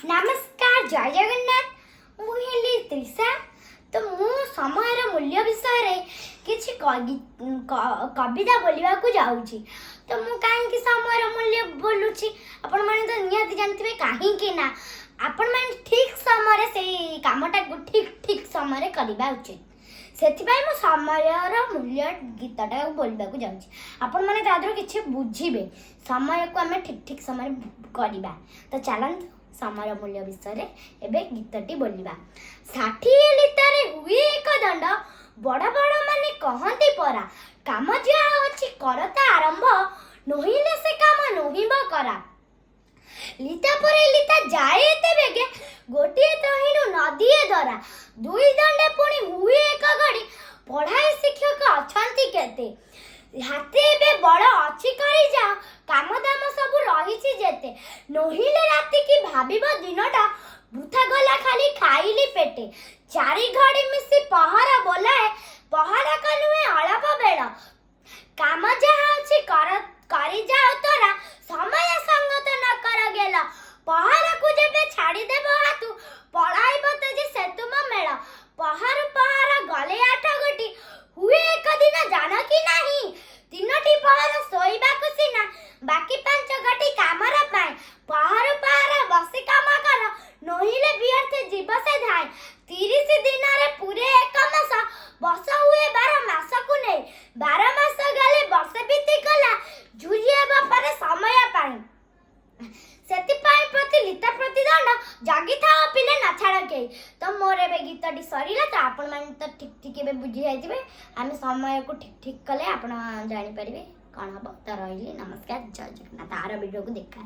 नमस्कार जय जगन्नाथ मुझे त्रिषा तो मु समय मूल्य विषय किसी कविता बोलवा को जाऊँगी तो मु कहीं समय मूल्य बोलूची आपण मैंने तो निहाती जानते कहीं ना आपण मैंने ठीक समय से कामटा को ठीक समय करवा उचित से समय मूल्य गीतटा बोलवा को जाऊँगी आपण मैंने तादर किसी बुझे समय को आम ठीक समय करवा तो चलते समय मूल्य विषय एबे गीतटी बोलिबा 60 लिटारे हुए एक दंड बड़ बड़ माने कहंती परा काम जा अछि करता आरंभ नहिले से काम नहिब करा लिटा परे लिटा जाए एते बेगे गोटिए तहिनु नदीए धरा दुई दंडे पुणी हुए एक घड़ी पढ़ाई शिक्षक अछंती केते हाथे बे बड़ अछि करी जा काम दाम सब रही जेते नहिले राति की भाबिब दिनटा बुथा गला खाली खाइली पेटे चारि घड़ी मिसी पहरा बोलाए पहरा कनुए अलप बेड़ काम जहा अछि करी जाओ तोरा समय संगत न कर गेला पहरा को जेबे छाड़ी देबो हातु पढ़ाइब तजे से तुम मेळ पहरा गले 8 गोटी हुए एक दिन जान कि नहीं 3टी पहर सोइबा को सिना बाकी 5 गोटी कामर पाए पहर बसी काम कर नहिले व्यर्थ जीव से धाय 30 दिन रे पूरे एक मास वर्ष हुए 12 मास को नहीं 12 मास गले वर्ष बीती गला जुझिए बापर समय पाए सेतिपाई प्रतिलिता प्रतिदंड जागी था पिले ना छाड़ के तो मोर एबे गीतटी सरीला तो आपण माने तो ठीक एबे बुझी जाइतिबे आमे समय को ठीक कले आपण जानि परिबे कोन हबो तो रहिली नमस्कार जय जगन्नाथ आर वीडियो को देखा